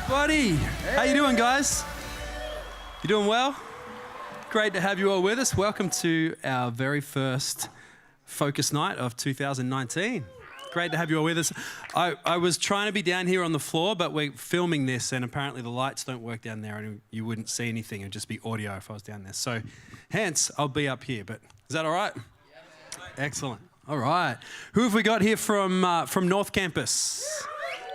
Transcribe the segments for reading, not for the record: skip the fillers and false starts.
everybody. How you doing, guys? You doing well? Great to have you all with us. Welcome to our very first Focus Night of 2019. Great to have you all with us. I was trying to be down here on the floor, but we're filming this, and apparently the lights don't work down there, and you wouldn't see anything. It would just be audio if I was down there. So, hence, I'll be up here. But is that all right? Excellent. All right. Who have we got here from North Campus?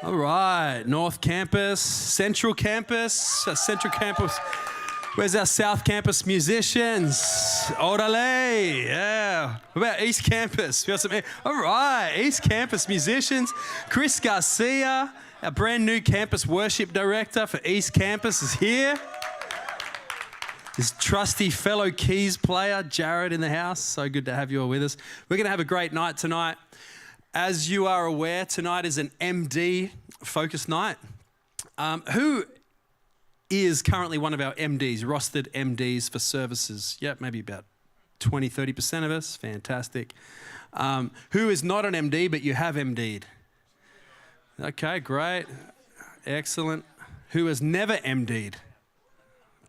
All right, North Campus, Central Campus, Central Campus. Where's our South Campus musicians? Orale, yeah. What about East Campus? We got some, all right, East Campus musicians. Chris Garcia, our brand new campus worship director for East Campus, is here. His trusty fellow keys player, Jared, in the house. So good to have you all with us. We're going to have a great night tonight. As you are aware, tonight is an MD focus night. Who is currently one of our MDs, rostered MDs for services? Yep, maybe about 20, 30% of us. Fantastic. Who is not an MD, but you have MD'd? Okay, great. Excellent. Who has never MD'd?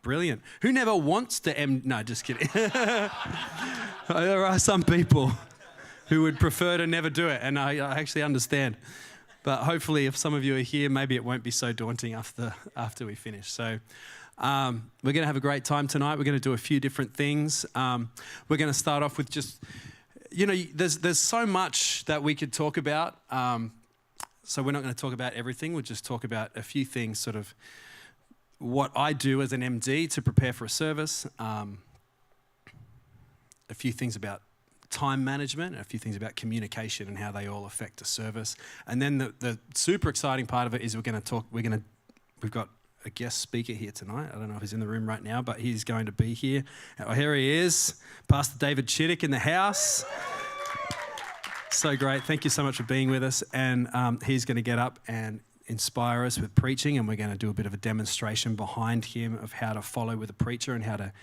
Brilliant. Who never wants to MD? No, just kidding. There are some people who would prefer to never do it, and I actually understand. But hopefully, if some of you are here, maybe it won't be so daunting after we finish. So we're going to have a great time tonight. We're going to do a few different things. We're going to start off with just, there's so much that we could talk about. So we're not going to talk about everything. We'll just talk about a few things, sort of what I do as an MD to prepare for a service, a few things about time management, a few things about communication and how they all affect a service. And then the super exciting part of it is we've got a guest speaker here tonight. I don't know if he's in the room right now, but he's going to be here. Oh, here he is, Pastor David Chittick in the house. So great. Thank you so much for being with us. And he's going to get up and inspire us with preaching, and we're going to do a bit of a demonstration behind him of how to follow with a preacher and how to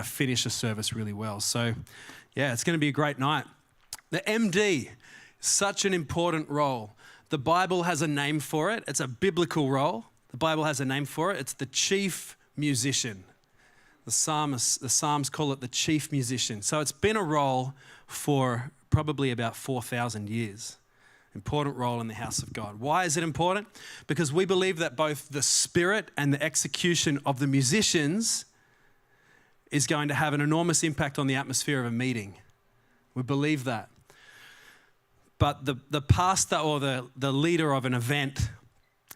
finish a service really well. So yeah, it's going to be a great night. The MD, such an important role. The Bible has a name for it. It's a biblical role. The Bible has a name for it. It's the chief musician. The Psalms call it the chief musician. So it's been a role for probably about 4,000 years. Important role in the house of God. Why is it important? Because we believe that both the spirit and the execution of the musicians is going to have an enormous impact on the atmosphere of a meeting. We believe that. But the pastor or the leader of an event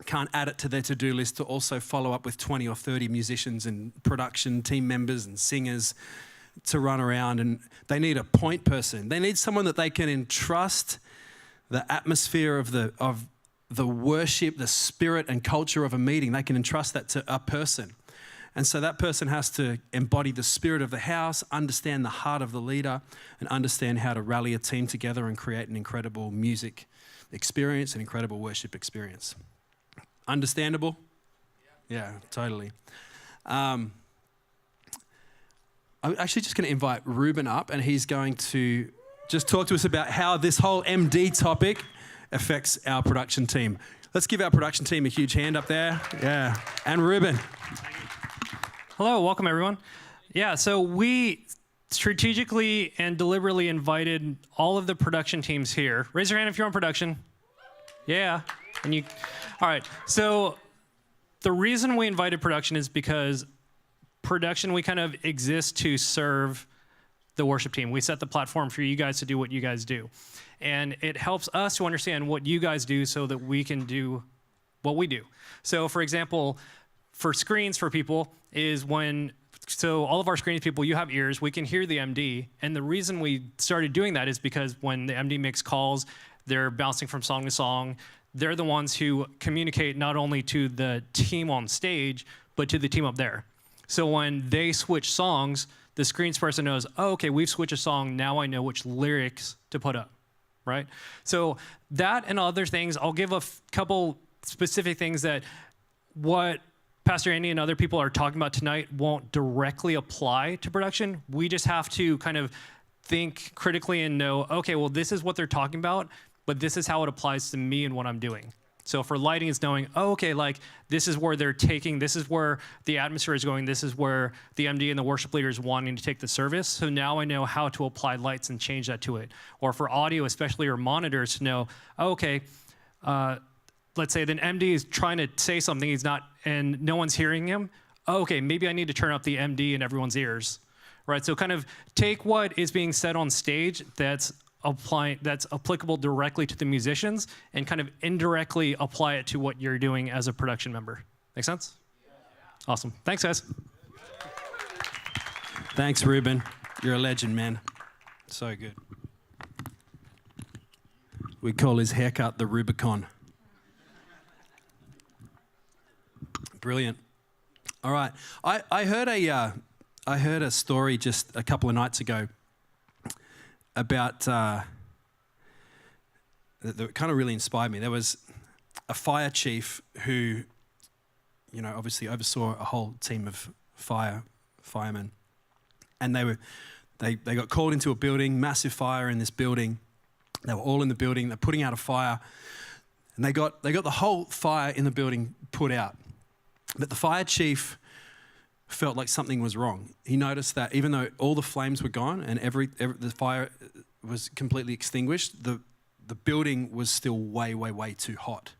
can't add it to their to-do list to also follow up with 20 or 30 musicians and production team members and singers to run around. And they need a point person. They need someone that they can entrust the atmosphere of the worship, the spirit and culture of a meeting. They can entrust that to a person. And so that person has to embody the spirit of the house, understand the heart of the leader, and understand how to rally a team together and create an incredible music experience, an incredible worship experience. Understandable? Yeah, totally. I'm actually just going to invite Ruben up, and he's going to just talk to us about how this whole MD topic affects our production team. Let's give our production team a huge hand up there. Yeah, and Ruben. Hello, welcome everyone. Yeah, so we strategically and deliberately invited all of the production teams here. Raise your hand if you're on production. Yeah, all right. So the reason we invited production is because production, we kind of exist to serve the worship team. We set the platform for you guys to do what you guys do. And it helps us to understand what you guys do so that we can do what we do. So for example, for screens for people so all of our screens people, you have ears, we can hear the MD. And the reason we started doing that is because when the MD makes calls, they're bouncing from song to song. They're the ones who communicate not only to the team on stage, but to the team up there. So when they switch songs, the screens person knows, oh, okay, we've switched a song. Now I know which lyrics to put up, right? So that and other things, I'll give a couple specific things that what Pastor Andy and other people are talking about tonight won't directly apply to production. We just have to kind of think critically and know, okay, well, this is what they're talking about, but this is how it applies to me and what I'm doing. So for lighting, it's knowing, oh, okay, like this is where they're taking, this is where the atmosphere is going, this is where the MD and the worship leader is wanting to take the service. So now I know how to apply lights and change that to it. Or for audio, especially your monitors, to know, oh, okay, let's say then MD is trying to say something, he's not, and no one's hearing him. Oh, okay, maybe I need to turn up the MD in everyone's ears, right? So kind of take what is being said on stage that's applicable directly to the musicians and kind of indirectly apply it to what you're doing as a production member. Make sense? Awesome. Thanks, guys. Thanks, Ruben. You're a legend, man. So good. We call his haircut the Rubicon. Brilliant. All right. I heard a story just a couple of nights ago about that kind of really inspired me. There was a fire chief who, you know, obviously oversaw a whole team of firemen, and they got called into a building, massive fire in this building. They were all in the building. They're putting out a fire, and they got the whole fire in the building put out. But the fire chief felt like something was wrong. He noticed that even though all the flames were gone and the fire was completely extinguished, the building was still way, way, way too hot.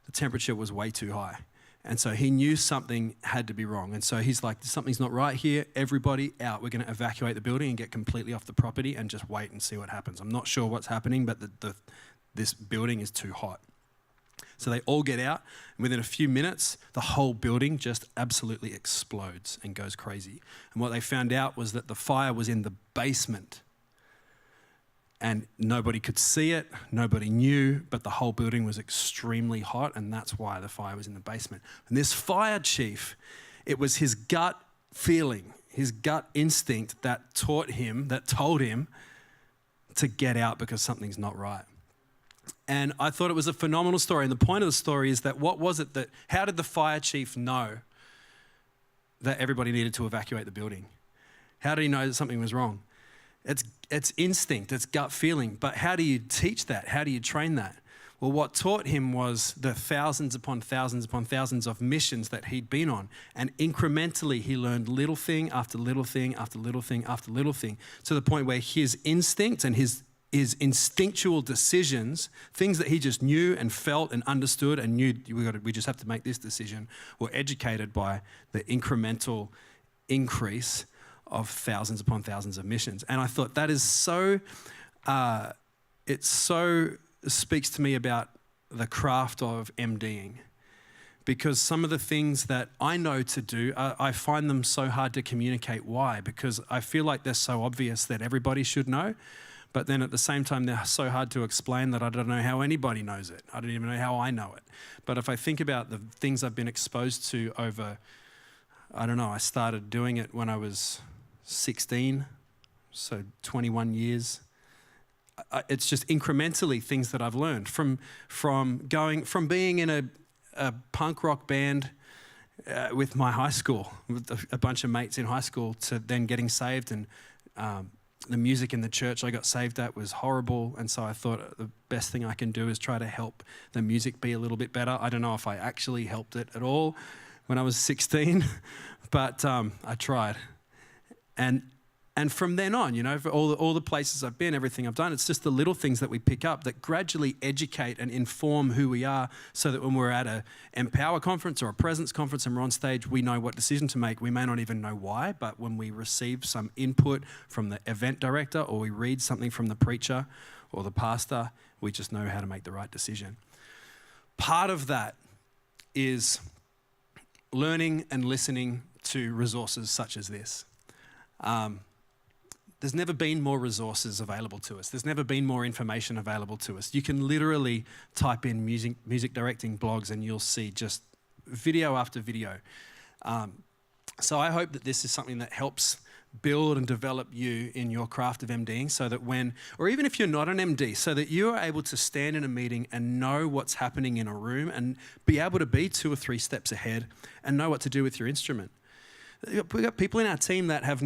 The temperature was way too high. And so he knew something had to be wrong. And so he's like, something's not right here. Everybody out. We're going to evacuate the building and get completely off the property and just wait and see what happens. I'm not sure what's happening, but this building is too hot. So they all get out, and within a few minutes, the whole building just absolutely explodes and goes crazy. And what they found out was that the fire was in the basement, and nobody could see it, nobody knew, but the whole building was extremely hot, and that's why the fire was in the basement. And this fire chief, it was his gut feeling, his gut instinct that told him to get out because something's not right. And I thought it was a phenomenal story. And the point of the story is that how did the fire chief know that everybody needed to evacuate the building? How did he know that something was wrong? It's instinct, it's gut feeling. But how do you teach that? How do you train that? Well, what taught him was the thousands upon thousands upon thousands of missions that he'd been on. And incrementally, he learned little thing after little thing after little thing after little thing, to the point where his instinct and his instinctual decisions, things that he just knew and felt and understood and knew we just have to make this decision, were educated by the incremental increase of thousands upon thousands of missions. And I thought that is so, it so speaks to me about the craft of MDing. Because some of the things that I know to do, I find them so hard to communicate. Why? Because I feel like they're so obvious that everybody should know. But then at the same time, they're so hard to explain that I don't know how anybody knows it. I don't even know how I know it. But if I think about the things I've been exposed to over, I don't know, I started doing it when I was 16, so 21 years. It's just incrementally things that I've learned from being in a punk rock band with my high school, with a bunch of mates in high school, to then getting saved. And the music in the church I got saved at was horrible, and so I thought the best thing I can do is try to help the music be a little bit better. I don't know if I actually helped it at all when I was 16, but I tried. And from then on, you know, for all the places I've been, everything I've done, it's just the little things that we pick up that gradually educate and inform who we are, so that when we're at a Empower conference or a Presence conference and we're on stage, we know what decision to make. We may not even know why, but when we receive some input from the event director, or we read something from the preacher or the pastor, we just know how to make the right decision. Part of that is learning and listening to resources such as this. There's never been more resources available to us. There's never been more information available to us. You can literally type in music directing blogs and you'll see just video after video. So I hope that this is something that helps build and develop you in your craft of MDing, so that or even if you're not an MD, so that you are able to stand in a meeting and know what's happening in a room and be able to be 2 or 3 steps ahead and know what to do with your instrument. We've got people in our team that they've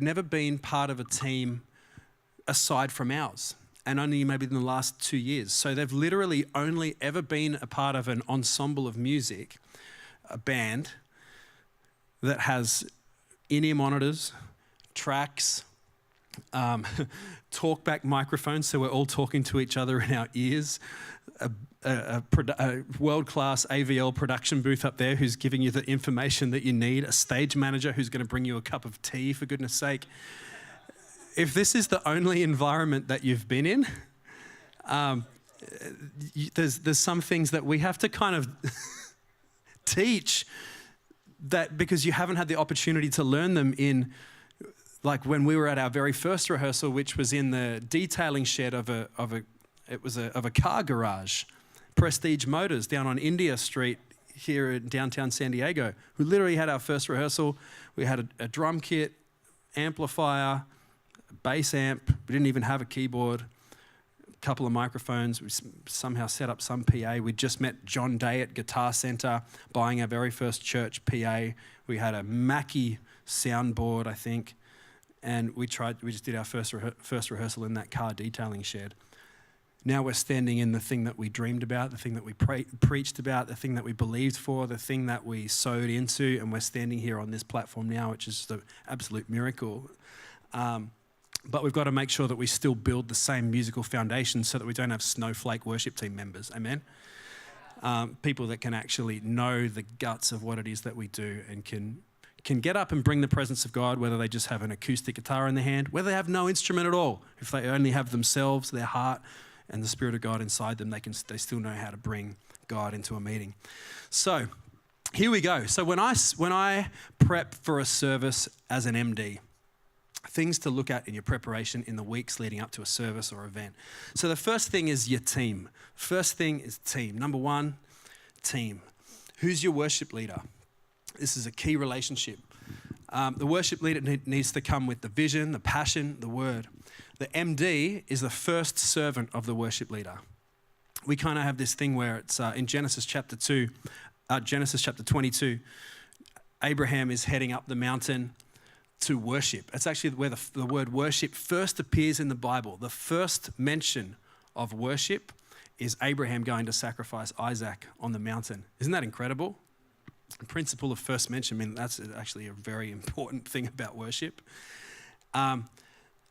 never been part of a team aside from ours. and only maybe in the last 2 years. So they've literally only ever been a part of an ensemble of music, a band that has in-ear monitors, tracks, talkback microphones, so we're all talking to each other in our ears, a world-class AVL production booth up there who's giving you the information that you need, a stage manager who's going to bring you a cup of tea, for goodness sake. If this is the only environment that you've been in, there's some things that we have to kind of teach that because you haven't had the opportunity to learn them in, like when we were at our very first rehearsal, which was in the detailing shed of a car garage, Prestige Motors down on India Street here in downtown San Diego. We literally had our first rehearsal. We had a drum kit, amplifier, bass amp. We didn't even have a keyboard, a couple of microphones. We somehow set up some PA. We just met John Day at Guitar Center buying our very first church PA. We had a Mackie soundboard, I think. And we just did our first rehearsal in that car detailing shed. Now we're standing in the thing that we dreamed about, the thing that we preached about, the thing that we believed for, the thing that we sowed into, and we're standing here on this platform now, which is an absolute miracle. But we've got to make sure that we still build the same musical foundation so that we don't have snowflake worship team members, amen? People that can actually know the guts of what it is that we do and can get up and bring the presence of God, whether they just have an acoustic guitar in their hand, whether they have no instrument at all. If they only have themselves, their heart, and the Spirit of God inside them, they still know how to bring God into a meeting. So here we go. So when I prep for a service as an MD, things to look at in your preparation in the weeks leading up to a service or event. So the first thing is your team. First thing is team. Number one, team. Who's your worship leader? This is a key relationship. The worship leader needs to come with the vision, the passion, the word. The MD is the first servant of the worship leader. We kind of have this thing where it's in Genesis chapter 22, Abraham is heading up the mountain to worship. It's actually where the word worship first appears in the Bible. The first mention of worship is Abraham going to sacrifice Isaac on the mountain. Isn't that incredible? The principle of first mention, I mean, that's actually a very important thing about worship.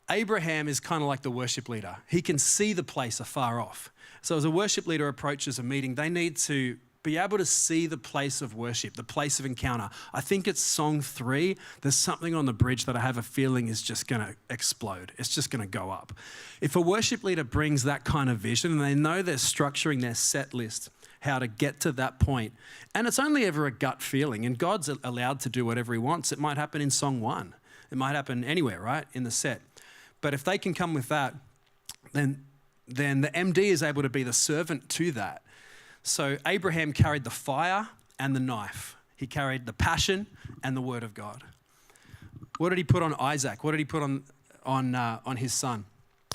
Abraham is kind of like the worship leader. He can see the place afar off. So as a worship leader approaches a meeting, they need to be able to see the place of worship, the place of encounter. I think it's song 3. There's something on the bridge that I have a feeling is just going to explode. It's just going to go up. If a worship leader brings that kind of vision and they know they're structuring their set list, how to get to that point, and it's only ever a gut feeling, and God's allowed to do whatever he wants. It might happen in song 1. It might happen anywhere, right, in the set. But if they can come with that, then the MD is able to be the servant to that. So Abraham carried the fire and the knife. He carried the passion and the word of God. What did he put on Isaac? What did he put on his son?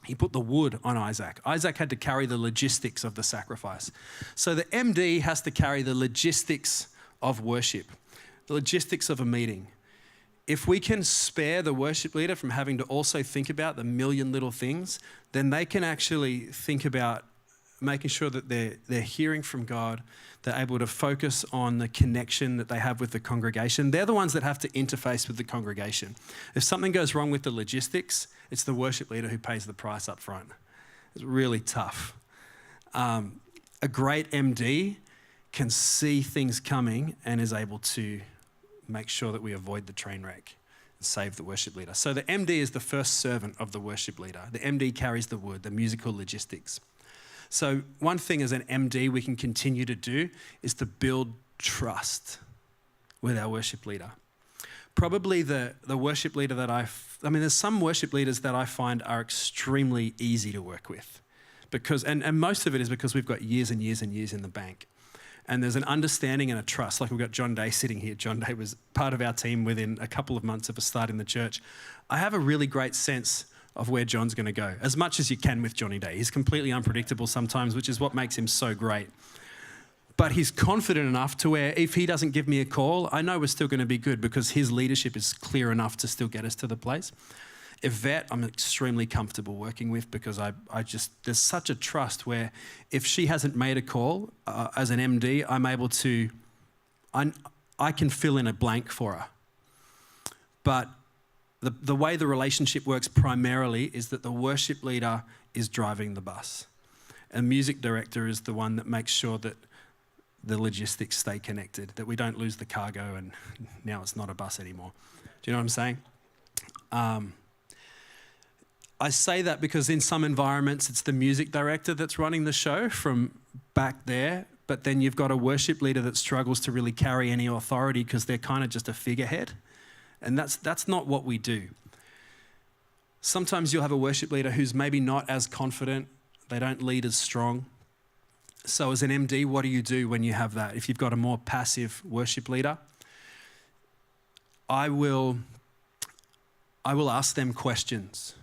He put the wood on Isaac. Isaac had to carry the logistics of the sacrifice. So the MD has to carry the logistics of worship, the logistics of a meeting. If we can spare the worship leader from having to also think about the million little things, then they can actually think about making sure that they're hearing from God. They're able to focus on the connection that they have with the congregation. They're the ones that have to interface with the congregation. If something goes wrong with the logistics, it's the worship leader who pays the price up front. It's really tough. A great MD can see things coming and is able to make sure that we avoid the train wreck and save the worship leader. So the MD is the first servant of the worship leader. The MD carries the wood, the musical logistics. So one thing as an MD we can continue to do is to build trust with our worship leader. Probably the worship leader that there's some worship leaders that I find are extremely easy to work with because, and most of it is because we've got years and years and years in the bank. And there's an understanding and a trust. Like we've got John Day sitting here. John Day was part of our team within a couple of months of us starting the church. I have a really great sense of where John's going to go, as much as you can with Johnny Day. He's completely unpredictable sometimes, which is what makes him so great. But he's confident enough to where if he doesn't give me a call, I know we're still going to be good because his leadership is clear enough to still get us to the place. Yvette, I'm extremely comfortable working with because there's such a trust where if she hasn't made a call as an MD, I'm able to, I can fill in a blank for her. But the way the relationship works primarily is that the worship leader is driving the bus. And music director is the one that makes sure that the logistics stay connected, that we don't lose the cargo and now it's not a bus anymore. Do you know what I'm saying? I say that because in some environments it's the music director that's running the show from back there, but then you've got a worship leader that struggles to really carry any authority because they're kind of just a figurehead. And that's not what we do. Sometimes you'll have a worship leader who's maybe not as confident, they don't lead as strong. So as an MD, what do you do when you have that? If you've got a more passive worship leader, I will ask them questions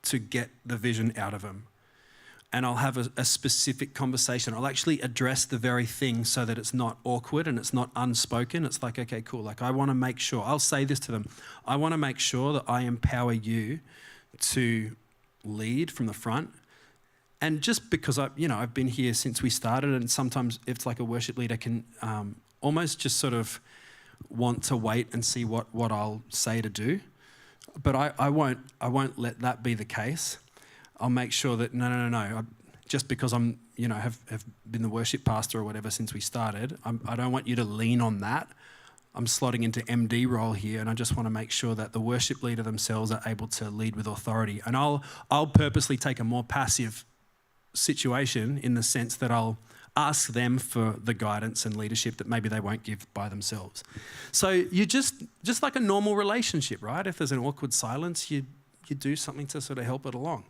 to get the vision out of them. And I'll have a specific conversation. I'll actually address the very thing so that it's not awkward and it's not unspoken. It's like, okay, cool. Like I want to make sure, I'll say this to them. I want to make sure that I empower you to lead from the front. And just because I've been here since we started, and sometimes it's like a worship leader can almost just sort of want to wait and see what I'll say to do. But I won't let that be the case. I'll make sure that no. Just because I'm have been the worship pastor or whatever since we started, I don't want you to lean on that. I'm slotting into MD role here, and I just want to make sure that the worship leader themselves are able to lead with authority. And I'll purposely take a more passive situation in the sense that I'll ask them for the guidance and leadership that maybe they won't give by themselves. So you just like a normal relationship, right? If there's an awkward silence, you do something to sort of help it along.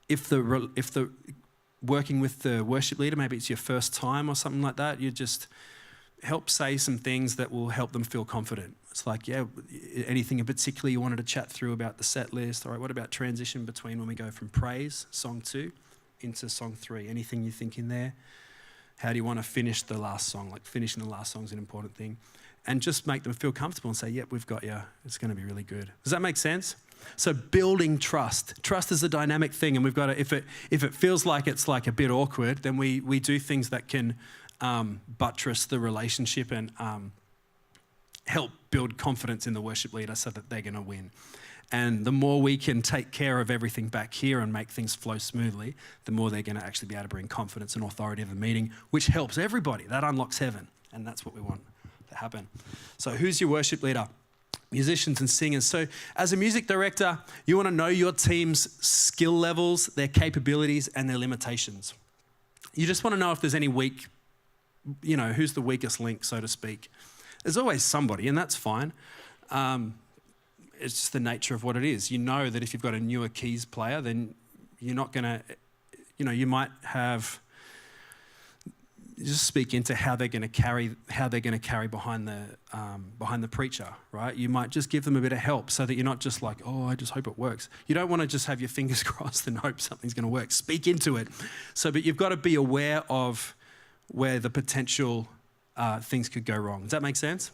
If the working with the worship leader, maybe it's your first time or something like that, you just help say some things that will help them feel confident. It's like, yeah, anything in particular you wanted to chat through about the set list? All right, what about transition between when we go from praise, song 2, into song 3? Anything you think in there? How do you want to finish the last song? Like finishing the last song is an important thing. And just make them feel comfortable and say, yep, we've got you. It's going to be really good. Does that make sense? So building trust. Trust is a dynamic thing, and we've got to, if it feels like it's like a bit awkward, then we do things that can buttress the relationship and help build confidence in the worship leader so that they're going to win. And the more we can take care of everything back here and make things flow smoothly, the more they're going to actually be able to bring confidence and authority to the meeting, which helps everybody. That unlocks heaven, and that's what we want to happen. So who's your worship leader? Musicians and singers. So as a music director, you want to know your team's skill levels, their capabilities, and their limitations. You just want to know if there's any weak, who's the weakest link, so to speak. There's always somebody, and that's fine. It's just the nature of what it is. You know that if you've got a newer keys player, then you're not going to, you might have, just speak into how they're going to carry behind the preacher, right? You might just give them a bit of help so that you're not just like, oh, I just hope it works. You don't want to just have your fingers crossed and hope something's going to work. Speak into it. But you've got to be aware of where the potential things could go wrong. Does that make sense?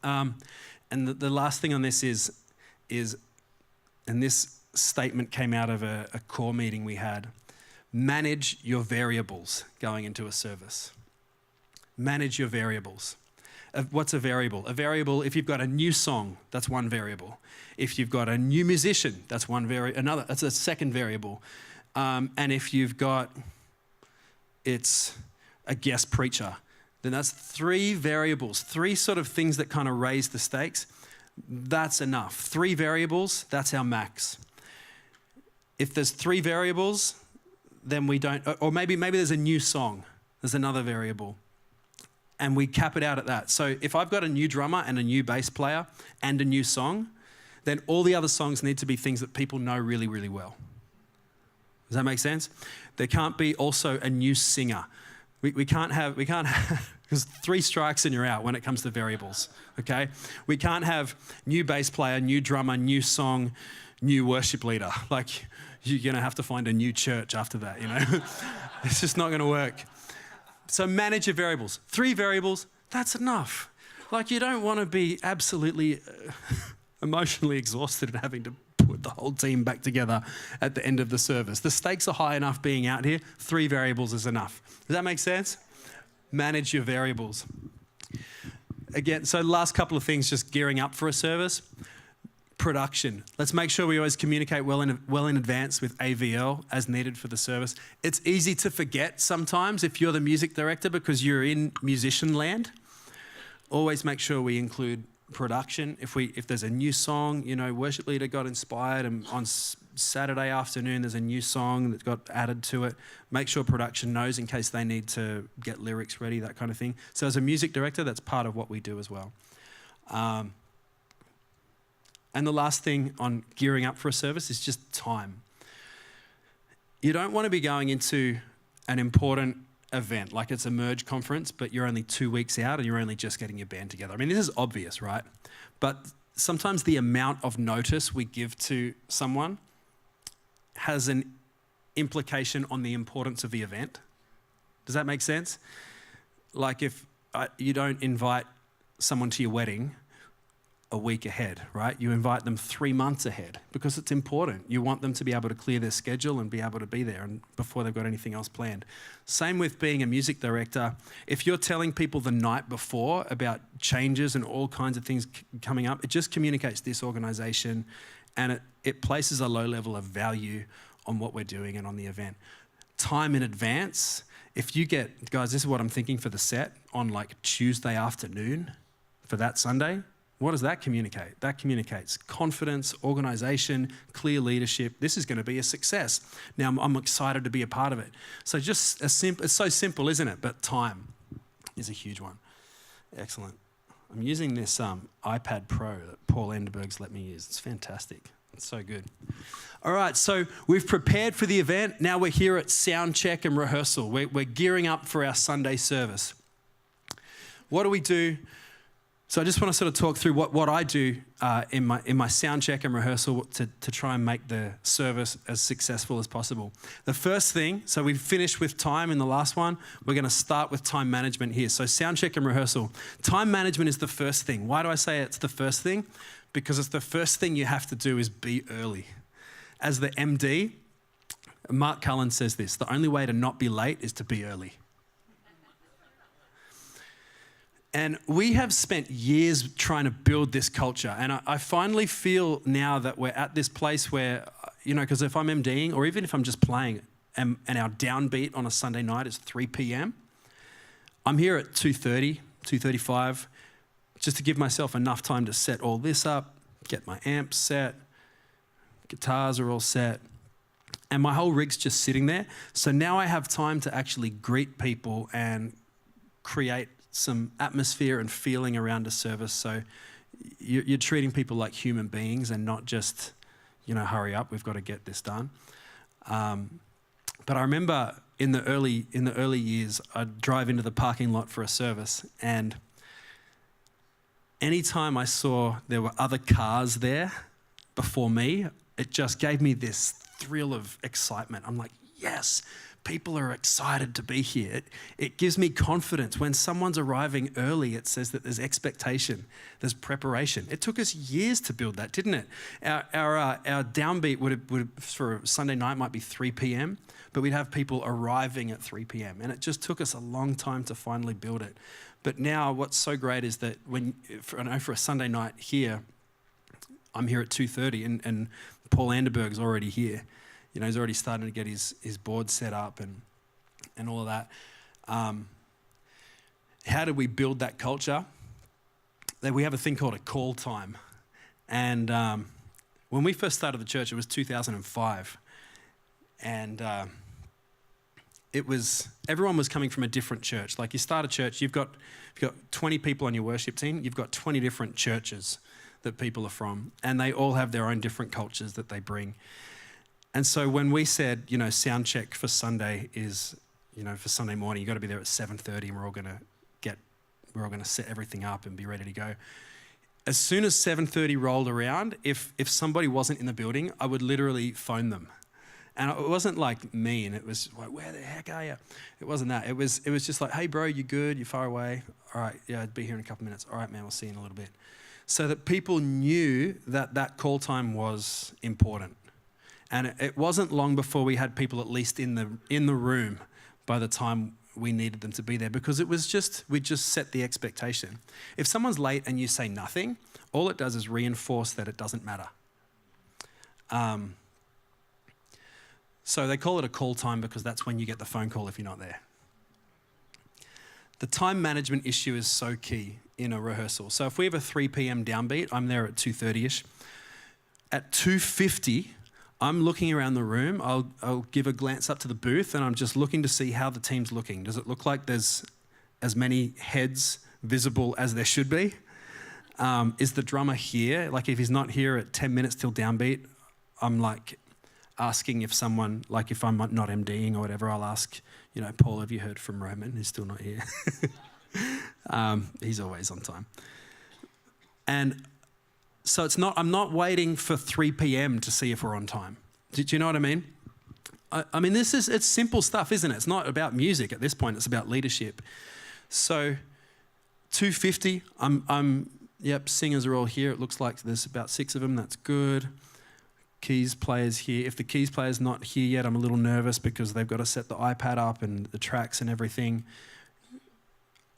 And the last thing on this is, and this statement came out of a core meeting we had, manage your variables going into a service. Manage your variables. What's a variable? A variable, if you've got a new song, that's one variable. If you've got a new musician, that's that's a second variable. And if you've got, it's a guest preacher, then that's 3 variables, 3 sort of things that kind of raise the stakes. That's enough. 3 variables, that's our max. If there's 3 variables, then we don't, or maybe there's a new song, there's another variable, and we cap it out at that. So if I've got a new drummer and a new bass player and a new song, then all the other songs need to be things that people know really, really well. Does that make sense? There can't be also a new singer. We can't have, because 3 strikes and you're out when it comes to variables, okay? We can't have new bass player, new drummer, new song, new worship leader. Like, you're going to have to find a new church after that, It's just not going to work. So manage your variables. 3 variables, that's enough. Like, you don't want to be absolutely emotionally exhausted and having to put the whole team back together at the end of the service. The stakes are high enough being out here. 3 variables is enough. Does that make sense? Manage your variables. Again, so last couple of things, just gearing up for a service. Production. Let's make sure we always communicate well in advance with AVL as needed for the service. It's easy to forget sometimes if you're the music director because you're in musician land. Always make sure we include production. If there's a new song, worship leader got inspired and on Saturday afternoon there's a new song that got added to it, make sure production knows in case they need to get lyrics ready, that kind of thing. So as a music director, that's part of what we do as well. And the last thing on gearing up for a service is just time. You don't want to be going into an important event, like it's a Merge conference, but you're only 2 weeks out and you're only just getting your band together. I mean, this is obvious, right? But sometimes the amount of notice we give to someone has an implication on the importance of the event. Does that make sense? Like if you don't invite someone to your wedding a week ahead, right? You invite them 3 months ahead because it's important. You want them to be able to clear their schedule and be able to be there and before they've got anything else planned. Same with being a music director. If you're telling people the night before about changes and all kinds of things coming up, it just communicates disorganization and it places a low level of value on what we're doing and on the event. Time in advance. If you get, guys, this is what I'm thinking for the set on like Tuesday afternoon for that Sunday. What does that communicate? That communicates confidence, organization, clear leadership. This is going to be a success. Now, I'm excited to be a part of it. So just it's so simple, isn't it? But time is a huge one. Excellent. I'm using this iPad Pro that Paul Enderberg's let me use. It's fantastic. It's so good. All right, so we've prepared for the event. Now we're here at sound check and rehearsal. We're gearing up for our Sunday service. What do we do? So I just want to sort of talk through what I do in my sound check and rehearsal to try and make the service as successful as possible. The first thing, so we finished with time in the last one. We're going to start with time management here. So sound check and rehearsal. Time management is the first thing. Why do I say it's the first thing? Because it's the first thing you have to do is be early. As the MD, Mark Cullen says this, the only way to not be late is to be early. And we have spent years trying to build this culture. And I finally feel now that we're at this place where, because if I'm MDing or even if I'm just playing and our downbeat on a Sunday night is 3 p.m., I'm here at 2:30, 2:35, just to give myself enough time to set all this up, get my amps set, guitars are all set, and my whole rig's just sitting there. So now I have time to actually greet people and create some atmosphere and feeling around a service. So you're treating people like human beings and not just, hurry up, we've got to get this done. But I remember in the early years, I'd drive into the parking lot for a service, and anytime I saw there were other cars there before me, it just gave me this thrill of excitement. I'm like, yes, people are excited to be here. It gives me confidence. When someone's arriving early, it says that there's expectation, there's preparation. It took us years to build that, didn't it? Our downbeat would for Sunday night might be 3 p.m., but we'd have people arriving at 3 p.m. And it just took us a long time to finally build it. But now what's so great is that for a Sunday night here, I'm here at 2:30 and Paul Anderberg's already here. He's already starting to get his board set up and all of that. How do we build that culture? That we have a thing called a call time. And when we first started the church, it was 2005. And everyone was coming from a different church. Like you start a church, you've got 20 people on your worship team, you've got 20 different churches that people are from, and they all have their own different cultures that they bring. And so when we said, sound check for Sunday is, for Sunday morning, you've got to be there at 7:30 and we're all going to set everything up and be ready to go. As soon as 7:30 rolled around, if somebody wasn't in the building, I would literally phone them. And it wasn't like mean. It was like, where the heck are you? It wasn't that. It was just like, hey, bro, you good? You far away? All right, yeah, I'd be here in a couple minutes. All right, man, we'll see you in a little bit. so that people knew that that call time was important. And it wasn't long before we had people at least in the room by the time we needed them to be there, because we just set the expectation. If someone's late and you say nothing, all it does is reinforce that it doesn't matter. So they call it a call time because that's when you get the phone call if you're not there. The time management issue is so key in a rehearsal. So if we have a 3 p.m. downbeat, I'm there at 2:30ish. At 2:50, I'm looking around the room. I'll give a glance up to the booth and I'm just looking to see how the team's looking. Does it look like there's as many heads visible as there should be? Is the drummer here? Like if he's not here at 10 minutes till downbeat, I'm like asking if someone, like if I'm not MDing or whatever, I'll ask, Paul, have you heard from Roman? He's still not here. He's always on time. And so I'm not waiting for 3 p.m. to see if we're on time. Do you know what I mean? I mean, it's simple stuff, isn't it? It's not about music at this point, it's about leadership. So 2:50, yep, singers are all here. It looks like there's about 6 of them, that's good. Keys players here. If the keys player's not here yet, I'm a little nervous because they've got to set the iPad up and the tracks and everything.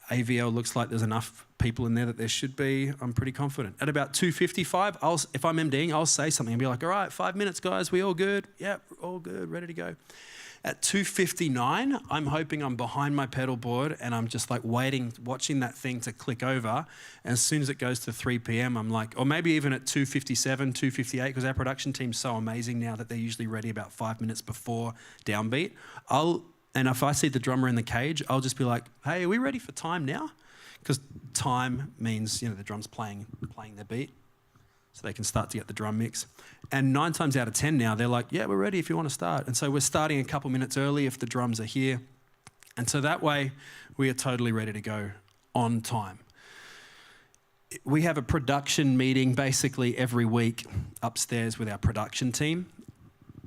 AVL looks like there's enough people in there that there should be. I'm pretty confident. At about 2:55, if I'm MDing, I'll say something and be like, all right, 5 minutes, guys, we all good? Yep, all good, ready to go. At 2:59, I'm hoping I'm behind my pedal board and I'm just like waiting, watching that thing to click over. And as soon as it goes to 3 p.m, I'm like, or maybe even at 2:57, 2:58, because our production team's so amazing now that they're usually ready about 5 minutes before downbeat. And if I see the drummer in the cage, I'll just be like, hey, are we ready for time now? Because time means, the drum's playing their beat. So they can start to get the drum mix. And 9 times out of 10 now, they're like, yeah, we're ready if you want to start. And so we're starting a couple minutes early if the drums are here. And so that way, we are totally ready to go on time. We have a production meeting basically every week upstairs with our production team.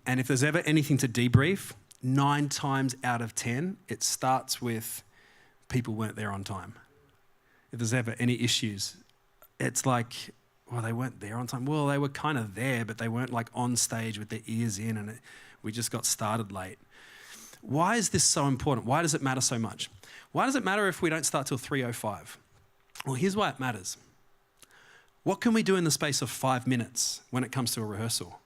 And if there's ever anything to debrief, 9 times out of 10, it starts with people weren't there on time. If there's ever any issues, it's like, well, they weren't there on time. Well, they were kind of there, but they weren't like on stage with their ears in and we just got started late. Why is this so important? Why does it matter so much? Why does it matter if we don't start till 3:05? Well, here's why it matters. What can we do in the space of 5 minutes when it comes to a rehearsal?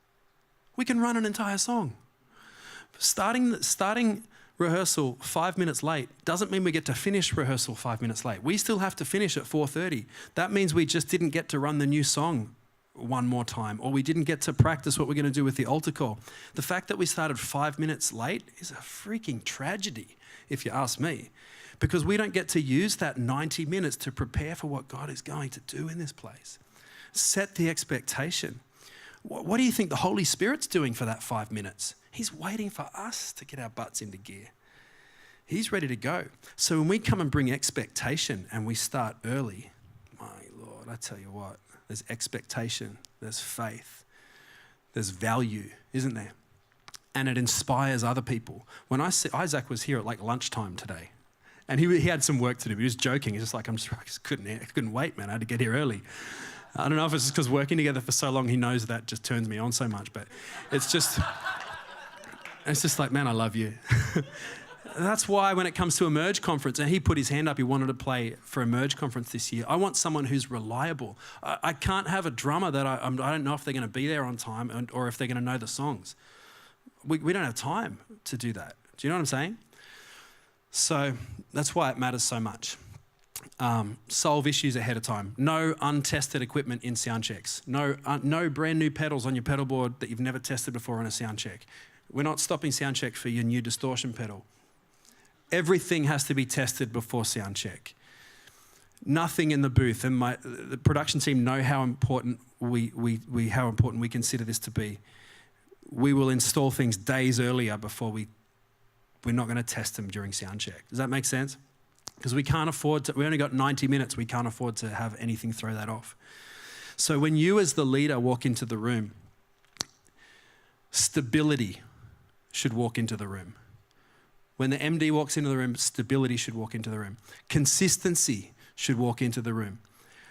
We can run an entire song. Starting rehearsal 5 minutes late doesn't mean we get to finish rehearsal 5 minutes late. We still have to finish at 4:30. That means we just didn't get to run the new song one more time, or we didn't get to practice what we're going to do with the altar call. The fact that we started 5 minutes late is a freaking tragedy, if you ask me, because we don't get to use that 90 minutes to prepare for what God is going to do in this place. Set the expectation. What do you think the Holy Spirit's doing for that 5 minutes? He's waiting for us to get our butts into gear. He's ready to go. So when we come and bring expectation and we start early, my Lord, I tell you what, there's expectation, there's faith, there's value, isn't there? And it inspires other people. When Isaac was here at like lunchtime today, and he had some work to do. He was joking. He's just like, I just couldn't wait, man. I had to get here early. I don't know if it's just because working together for so long, he knows that just turns me on so much, but it's just like, man, I love you. That's why when it comes to Emerge Conference, and he put his hand up, he wanted to play for Emerge Conference this year. I want someone who's reliable. I can't have a drummer that I don't know if they're going to be there on time or if they're going to know the songs. We don't have time to do that. Do you know what I'm saying? So that's why it matters so much. Solve issues ahead of time. No untested equipment in sound checks. No brand new pedals on your pedal board that you've never tested before on a sound check. We're not stopping sound check for your new distortion pedal. Everything has to be tested before sound check. Nothing in the booth, and the production team know how important we consider this to be. We will install things days earlier before we're not going to test them during sound check. Does that make sense? Because we only got 90 minutes, we can't afford to have anything throw that off. So when you as the leader walk into the room, stability should walk into the room. When the MD walks into the room, stability should walk into the room. Consistency should walk into the room.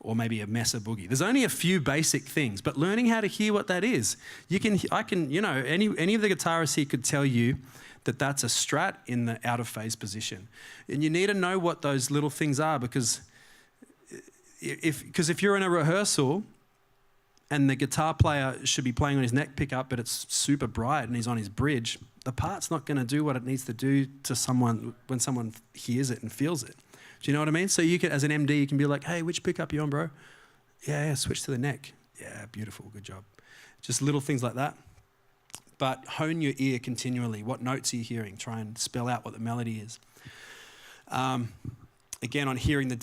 or maybe a Mesa boogie. There's only a few basic things, but learning how to hear what that is. Any of the guitarists here could tell you that that's a strat in the out of phase position. And you need to know what those little things are, because if you're in a rehearsal and the guitar player should be playing on his neck pickup, but it's super bright and he's on his bridge, the part's not going to do what it needs to do to someone when someone hears it and feels it. Do you know what I mean? So you can, as an MD, you can be like, hey, which pickup you on, bro? Yeah, switch to the neck. Yeah, beautiful, good job. Just little things like that. But hone your ear continually. What notes are you hearing? Try and spell out what the melody is. Again, on hearing the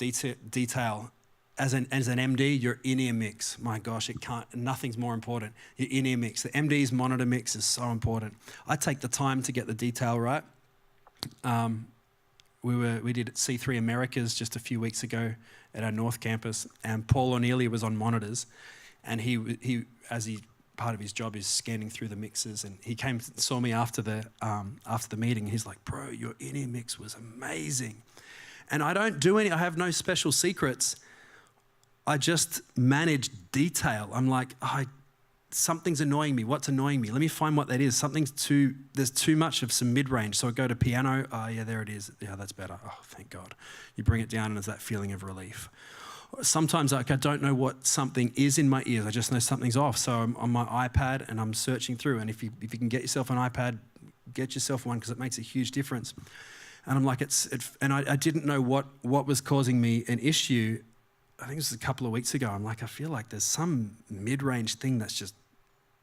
detail, as an MD, your in-ear mix. My gosh, nothing's more important. Your in-ear mix. The MD's monitor mix is so important. I take the time to get the detail right. We did C3 Americas just a few weeks ago at our North Campus, and Paul O'Neilly was on monitors, and he part of his job is scanning through the mixes, and he came and saw me after the meeting. He's like, bro, your in-ear mix was amazing. And I have no special secrets. I just manage detail. I'm like, something's annoying me. What's annoying me? Let me find what that is. There's too much of some mid-range. So I go to piano. Oh yeah, there it is. Yeah, that's better. Oh, thank God. You bring it down and there's that feeling of relief. Sometimes I don't know what something is in my ears. I just know something's off. So I'm on my iPad and I'm searching through. And if you can get yourself an iPad, get yourself one, because it makes a huge difference. And I'm like, I didn't know what was causing me an issue. I think this was a couple of weeks ago. I'm like, I feel like there's some mid-range thing that's just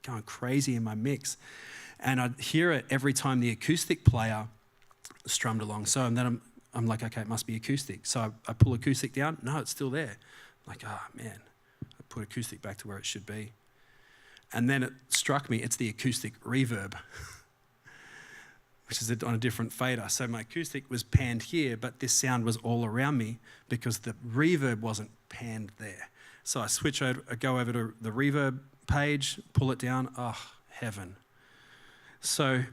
going crazy in my mix. And I'd hear it every time the acoustic player strummed along. So then I'm like, okay, it must be acoustic. So I pull acoustic down. No, it's still there. I'm like, man, I put acoustic back to where it should be. And then it struck me, it's the acoustic reverb, which is on a different fader. So my acoustic was panned here, but this sound was all around me because the reverb wasn't panned there. So I go over to the reverb page, pull it down. Oh, heaven. So,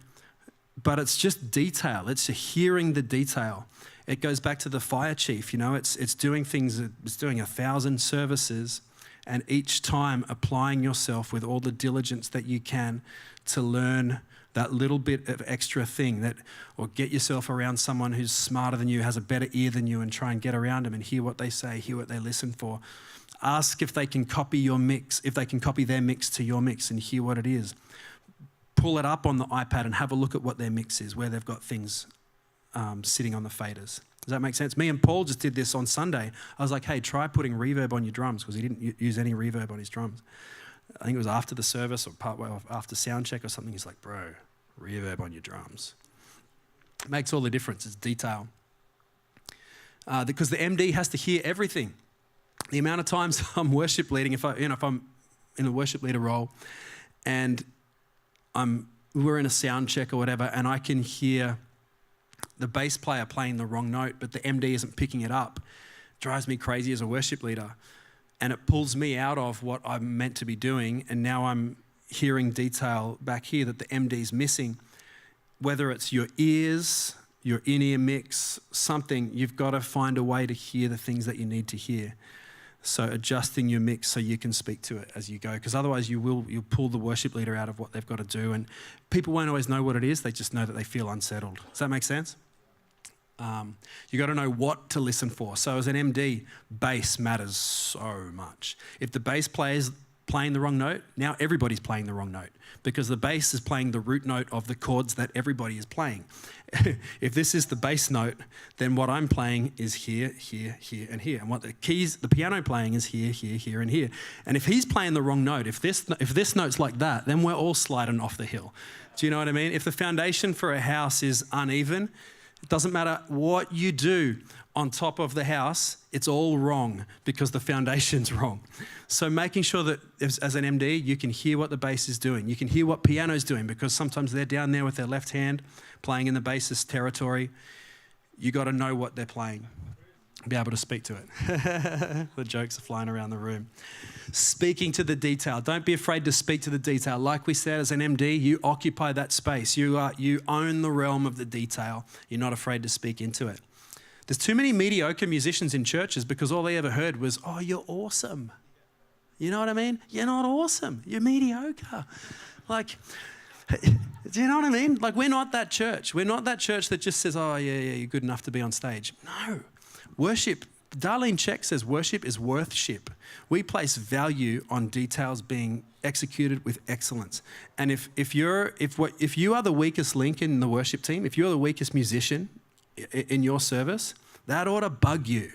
but it's just detail. It's hearing the detail. It goes back to the fire chief. It's doing things. It's doing 1,000 services, and each time applying yourself with all the diligence that you can to learn that little bit of extra thing, or get yourself around someone who's smarter than you, has a better ear than you, and try and get around them and hear what they say, hear what they listen for. Ask if they can copy your mix, if they can copy their mix to your mix and hear what it is. Pull it up on the iPad and have a look at what their mix is, where they've got things sitting on the faders. Does that make sense? Me and Paul just did this on Sunday. I was like, hey, try putting reverb on your drums, because he didn't use any reverb on his drums. I think it was after the service or partway after sound check or something. He's like, bro, reverb on your drums. It makes all the difference. It's detail. Because the MD has to hear everything. The amount of times I'm worship leading, if I'm in a worship leader role, and we're in a sound check or whatever, and I can hear the bass player playing the wrong note, but the MD isn't picking it up, it drives me crazy as a worship leader. And it pulls me out of what I'm meant to be doing, and now I'm hearing detail back here that the MD's missing. Whether it's your ears, your in-ear mix, something, you've got to find a way to hear the things that you need to hear. So adjusting your mix so you can speak to it as you go, because otherwise you'll pull the worship leader out of what they've got to do, and people won't always know what it is. They just know that they feel unsettled. Does that make sense? You got to know what to listen for. So as an MD, bass matters so much. If the bass player's playing the wrong note, now everybody's playing the wrong note, because the bass is playing the root note of the chords that everybody is playing. If this is the bass note, then what I'm playing is here, here, here, and here. And what the piano playing is here, here, here, and here. And if he's playing the wrong note, if this note's like that, then we're all sliding off the hill. Do you know what I mean? If the foundation for a house is uneven, it doesn't matter what you do on top of the house, it's all wrong because the foundation's wrong. So making sure that as an MD, you can hear what the bass is doing. You can hear what piano's doing, because sometimes they're down there with their left hand playing in the bassist territory. You got to know what they're playing, be able to speak to it. The jokes are flying around the room. Speaking to the detail. Don't be afraid to speak to the detail. Like we said, as an MD, you occupy that space. You own the realm of the detail. You're not afraid to speak into it. There's too many mediocre musicians in churches because all they ever heard was, oh, you're awesome. You know what I mean? You're not awesome. You're mediocre. Like, do you know what I mean? Like, we're not that church. We're not that church that just says, oh, yeah, you're good enough to be on stage. No. Worship, Darlene Check says worship is worthship. We place value on details being executed with excellence. And if you are the weakest link in the worship team, if you're the weakest musician in your service, that ought to bug you.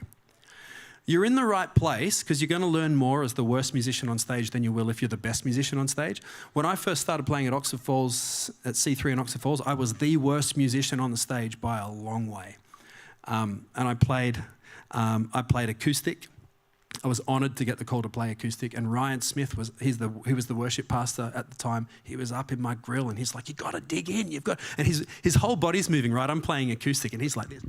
You're in the right place because you're going to learn more as the worst musician on stage than you will if you're the best musician on stage. When I first started playing at Oxford Falls, at C3 in Oxford Falls, I was the worst musician on the stage by a long way. And I played acoustic. I was honoured to get the call to play acoustic. And Ryan Smith he was the worship pastor at the time. He was up in my grill and he's like, "You got to dig in. You've got." And his whole body's moving. Right, I'm playing acoustic, and he's like this.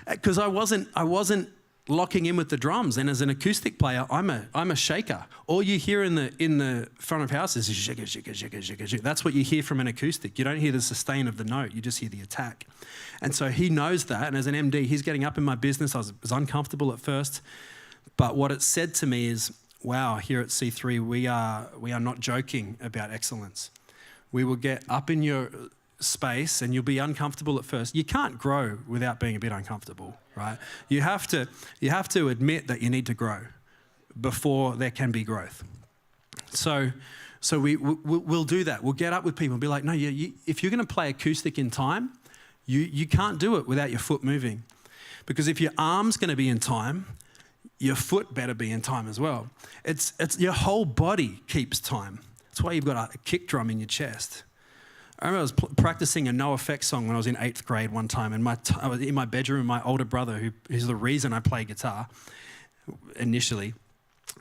Because I wasn't locking in with the drums, and as an acoustic player, I'm a shaker. All you hear in the front of house is shaka, shaka, shaka, shaka, shaka. That's what you hear from an acoustic. You don't hear the sustain of the note, you just hear the attack. And so he knows that, and as an MD, he's getting up in my business. I was uncomfortable at first, but what it said to me is, wow, here at C3, we are not joking about excellence. We will get up in your space and you'll be uncomfortable at first. You can't grow without being a bit uncomfortable, right? You have to admit that you need to grow before there can be growth. So we'll do that. We'll get up with people and be like, no, if you're going to play acoustic in time, you can't do it without your foot moving. Because if your arm's going to be in time, your foot better be in time as well. It's your whole body keeps time. That's why you've got a kick drum in your chest. I remember I was practicing a NoFX song when I was in 8th grade one time, and I was in my bedroom with my older brother, who's the reason I play guitar initially.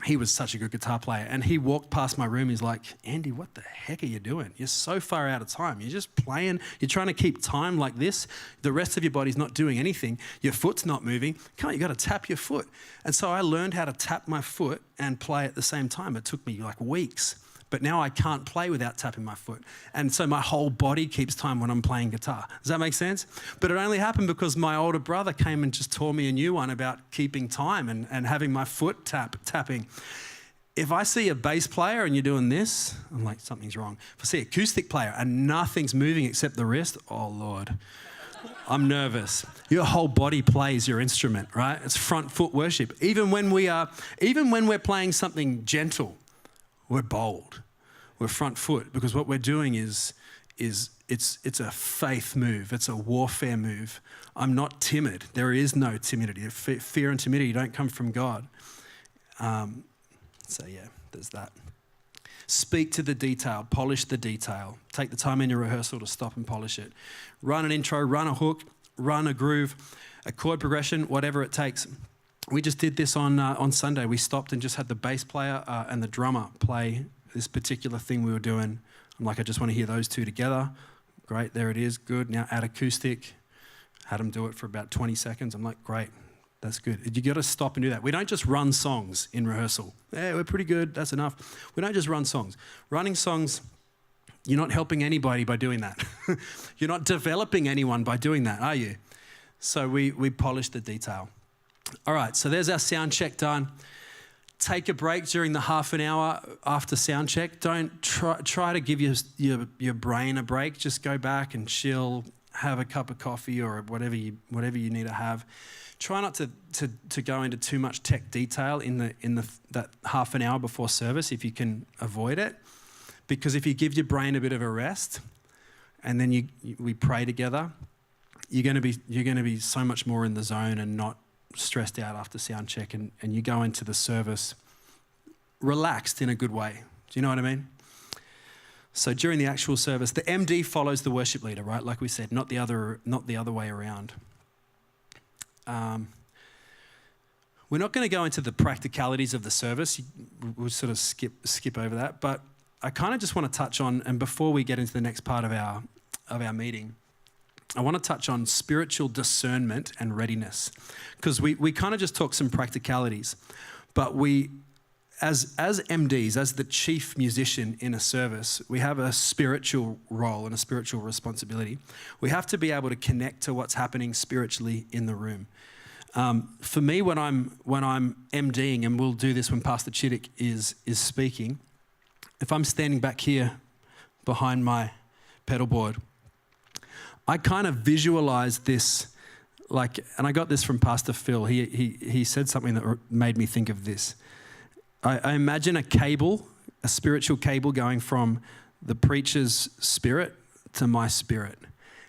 He was such a good guitar player, and he walked past my room. He's like, "Andy, what the heck are you doing? You're so far out of time. You're just playing. You're trying to keep time like this. The rest of your body's not doing anything. Your foot's not moving. Come on, you got to tap your foot." And so I learned how to tap my foot and play at the same time. It took me like weeks. But now I can't play without tapping my foot. And so my whole body keeps time when I'm playing guitar. Does that make sense? But it only happened because my older brother came and just taught me a new one about keeping time and having my foot tapping. If I see a bass player and you're doing this, I'm like, something's wrong. If I see an acoustic player and nothing's moving except the wrist, oh Lord, I'm nervous. Your whole body plays your instrument, right? It's front foot worship. Even when we're playing something gentle, we're bold. We're front foot, because what we're doing is it's a faith move. It's a warfare move. I'm not timid. There is no timidity. Fear and timidity don't come from God. So yeah, there's that. Speak to the detail. Polish the detail. Take the time in your rehearsal to stop and polish it. Run an intro, run a hook, run a groove, a chord progression, whatever it takes. We just did this on Sunday. We stopped and just had the bass player and the drummer play this particular thing we were doing. I'm like, I just want to hear those two together. Great, there it is, good. Now add acoustic. Had them do it for about 20 seconds. I'm like, great, that's good. You got to stop and do that. We don't just run songs in rehearsal. Yeah, we're pretty good, that's enough. We don't just run songs. Running songs, you're not helping anybody by doing that. You're not developing anyone by doing that, are you? So we polish the detail. All right, so there's our sound check done. Take a break during the half an hour after sound check. Don't try to give your brain a break. Just go back and chill, have a cup of coffee or whatever you need to have. Try not to go into too much tech detail in that half an hour before service if you can avoid it, because if you give your brain a bit of a rest, and then we pray together, you're going to be so much more in the zone and not stressed out after sound check, and you go into the service relaxed in a good way. Do you know what I mean? So during the actual service, the MD follows the worship leader, right? Like we said, not the other way around. We're not going to go into the practicalities of the service. We'll sort of skip over that, but I kind of just want to touch on, and before we get into the next part of our meeting, I want to touch on spiritual discernment and readiness, because we kind of just talked some practicalities, but as MDs, as the chief musician in a service, we have a spiritual role and a spiritual responsibility. We have to be able to connect to what's happening spiritually in the room. For me, when I'm MDing, and we'll do this when Pastor Chittick is speaking, if I'm standing back here behind my pedal board, I kind of visualize this, and I got this from Pastor Phil. He said something that made me think of this. I imagine a cable, a spiritual cable going from the preacher's spirit to my spirit,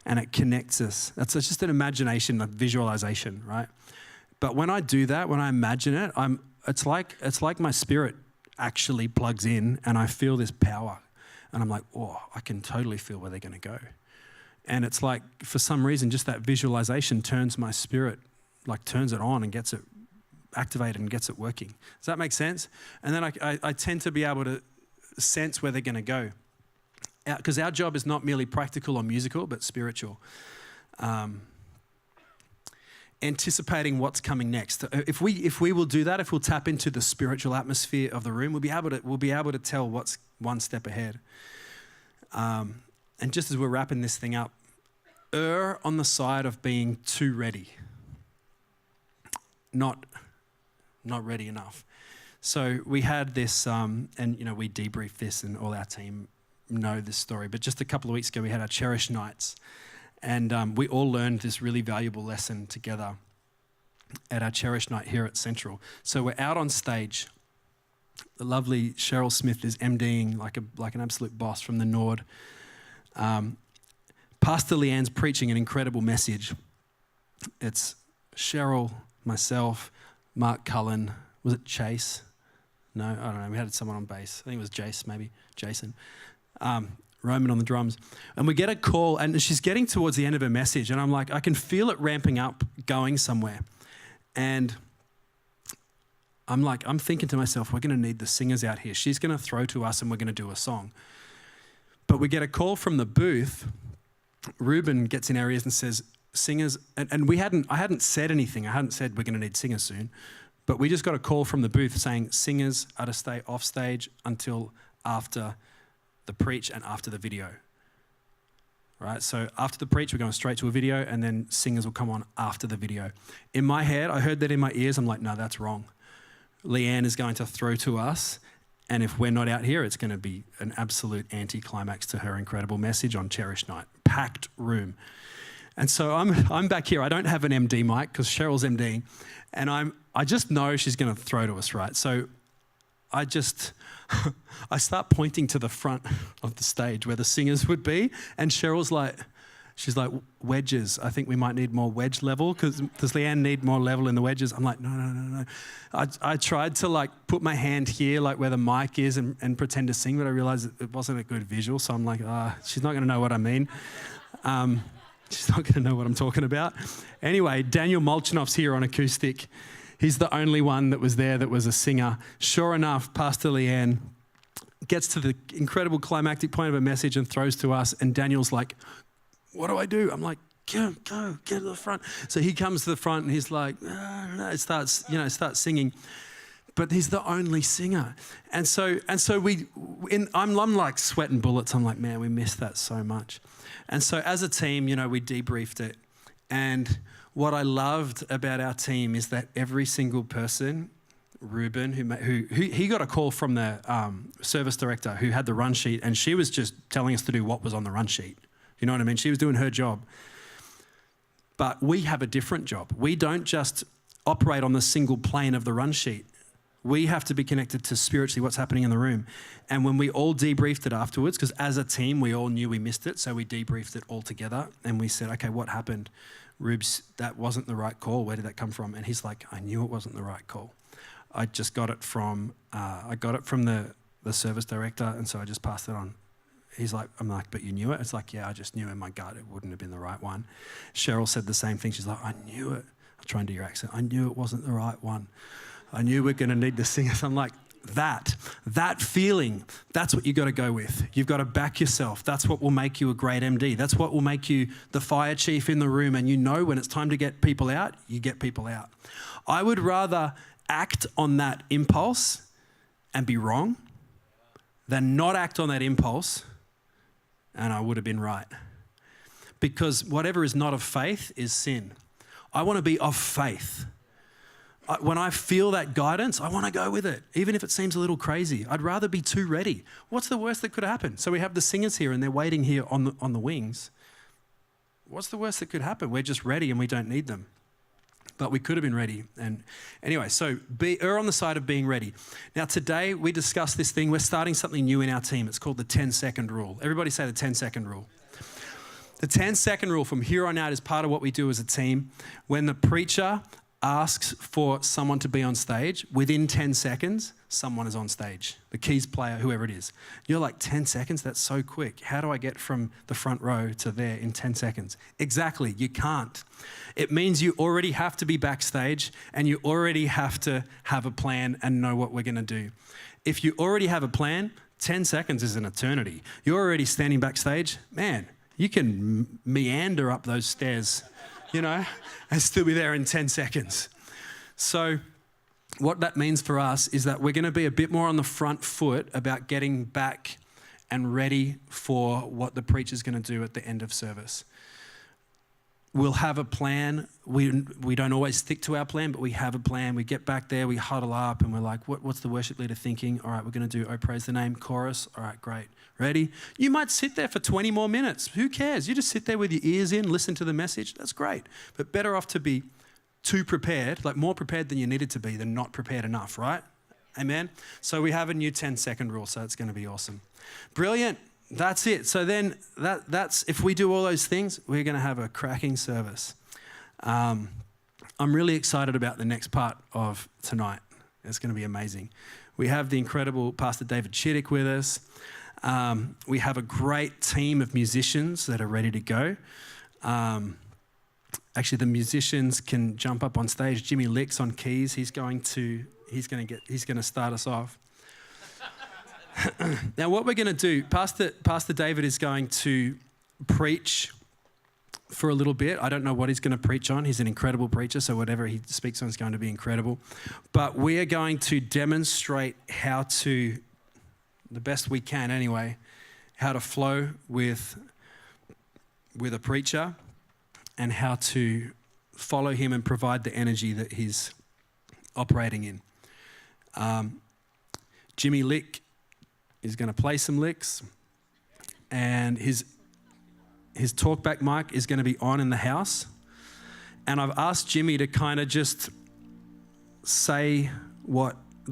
and it connects us. That's just an imagination, a visualization, right? But when I do that, when I imagine it, it's like my spirit actually plugs in, and I feel this power, and I'm like, oh, I can totally feel where they're going to go. And it's like, for some reason, just that visualization turns my spirit, turns it on and gets it activated and gets it working. Does that make sense? And then I tend to be able to sense where they're going to go. Because our job is not merely practical or musical, but spiritual. Anticipating what's coming next. If we will do that, if we'll tap into the spiritual atmosphere of the room, we'll be able to tell what's one step ahead. And just as we're wrapping this thing up, err on the side of being too ready. Not ready enough. So we had this, and we debriefed this, and all our team know this story. But just a couple of weeks ago, we had our Cherish Nights, and we all learned this really valuable lesson together at our Cherish Night here at Central. So we're out on stage. The lovely Cheryl Smith is MDing like an absolute boss from the Nord. Pastor Leanne's preaching an incredible message. It's Cheryl, myself, Mark Cullen, was it Chase? No, I don't know. We had someone on bass. I think it was Jace, maybe Jason. Roman on the drums. And we get a call, and she's getting towards the end of her message, and I'm like, I can feel it ramping up, going somewhere. And I'm thinking to myself, we're going to need the singers out here. She's going to throw to us, and we're going to do a song. But we get a call from the booth. Ruben gets in our ears and says, singers, and I hadn't said anything. I hadn't said we're going to need singers soon, but we just got a call from the booth saying singers are to stay off stage until after the preach and after the video. Right? So after the preach, we're going straight to a video, and then singers will come on after the video. In my head, I heard that in my ears. I'm like, no, that's wrong. Leanne is going to throw to us, and if we're not out here, it's going to be an absolute anticlimax to her incredible message on Cherish Night. Packed room. And so I'm back here. I don't have an MD mic because Cheryl's MDing, and I just know she's going to throw to us, right? So I start pointing to the front of the stage where the singers would be, and Cheryl's like, she's like, wedges. I think we might need more wedge level. Does Leanne need more level in the wedges? I'm like, no. I tried to put my hand here, where the mic is, and pretend to sing, but I realized it wasn't a good visual. So I'm like, she's not going to know what I mean. She's not going to know what I'm talking about. Anyway, Daniel Molchanov's here on acoustic. He's the only one that was there that was a singer. Sure enough, Pastor Leanne gets to the incredible climactic point of a message and throws to us, and Daniel's like, what do I do? I'm like, go, get to the front. So he comes to the front and he's like, starts singing. But he's the only singer. And so I'm like sweating bullets. I'm like, man, we missed that so much. And so as a team, we debriefed it. And what I loved about our team is that every single person, Ruben, who he got a call from the service director who had the run sheet, and she was just telling us to do what was on the run sheet. You know what I mean? She was doing her job. But we have a different job. We don't just operate on the single plane of the run sheet. We have to be connected to spiritually what's happening in the room. And when we all debriefed it afterwards, because as a team, we all knew we missed it, so we debriefed it all together, and we said, okay, what happened? Rubes, that wasn't the right call. Where did that come from? And he's like, I knew it wasn't the right call. I just got it from, the service director, and so I just passed it on. I'm like, but you knew it? It's like, yeah, I just knew in my gut it wouldn't have been the right one. Cheryl said the same thing. She's like, I knew it. I'll try and do your accent. I knew it wasn't the right one. I knew we're going to need the singers. I'm like, that feeling, that's what you got to go with. You've got to back yourself. That's what will make you a great MD. That's what will make you the fire chief in the room. And when it's time to get people out, you get people out. I would rather act on that impulse and be wrong than not act on that impulse and I would have been right. Because whatever is not of faith is sin. I want to be of faith. When I feel that guidance, I want to go with it, even if it seems a little crazy. I'd rather be too ready. What's the worst that could happen? So we have the singers here and they're waiting here on the wings. What's the worst that could happen? We're just ready and we don't need them. But we could have been ready. And anyway, so err on the side of being ready. Now today we discussed this thing. We're starting something new in our team. It's called the 10-second rule. Everybody say the 10-second rule. The 10-second rule from here on out is part of what we do as a team. When the preacher asks for someone to be on stage, within 10 seconds, someone is on stage. The keys player, whoever it is. You're like, 10 seconds? That's so quick. How do I get from the front row to there in 10 seconds? Exactly, you can't. It means you already have to be backstage and you already have to have a plan and know what we're going to do. If you already have a plan, 10 seconds is an eternity. You're already standing backstage, man, you can meander up those stairs, you know, and still be there in 10 seconds. So what that means for us is that we're going to be a bit more on the front foot about getting back and ready for what the preacher's going to do at the end of service. We'll have a plan. We don't always stick to our plan, but we have a plan. We get back there, we huddle up, and we're like, what's the worship leader thinking? All right, we're going to do Oh Praise the Name chorus. All right, great. Ready? You might sit there for 20 more minutes. Who cares? You just sit there with your ears in, listen to the message. That's great. But better off to be too prepared, like more prepared than you needed to be than not prepared enough, right? Amen? So we have a new 10-second rule, so it's going to be awesome. Brilliant. That's it. So then that's if we do all those things, we're going to have a cracking service. I'm really excited about the next part of tonight. It's going to be amazing. We have the incredible Pastor David Chittick with us. We have a great team of musicians that are ready to go. Actually, the musicians can jump up on stage. Jimmy Lick's on keys. He's going to start us off. Now, what we're going to do, Pastor David is going to preach for a little bit. I don't know what he's going to preach on. He's an incredible preacher, so whatever he speaks on is going to be incredible. But we are going to demonstrate how to, the best we can anyway, how to flow with a preacher and how to follow him and provide the energy that he's operating in. Jimmy Lick is going to play some licks, and his talkback mic is going to be on in the house. And I've asked Jimmy to kind of just say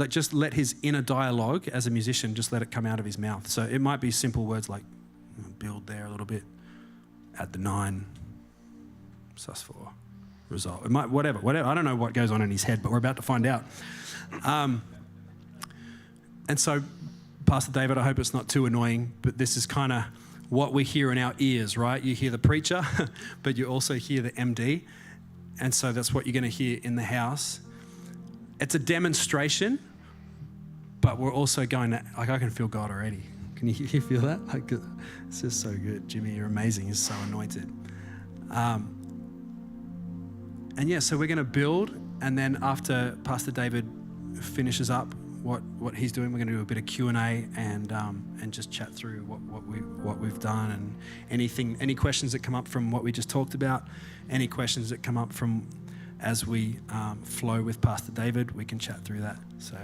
just let his inner dialogue as a musician, just let it come out of his mouth. So it might be simple words like build there a little bit, add the 9, sus4, result. It might, whatever. I don't know what goes on in his head, but we're about to find out. And so, Pastor David, I hope it's not too annoying, but this is kind of what we hear in our ears, right? You hear the preacher, but you also hear the MD. And so that's what you're going to hear in the house. It's a demonstration, but we're also going to, like, I can feel God already. Can you feel that? Like, it's just so good. Jimmy, you're amazing. You're so anointed. And yeah, so we're going to build, and then after Pastor David finishes up what he's doing, we're going to do a bit of Q&A and just chat through what we've done, and any questions that come up from what we just talked about, any questions that come up from as we flow with Pastor David, we can chat through that. So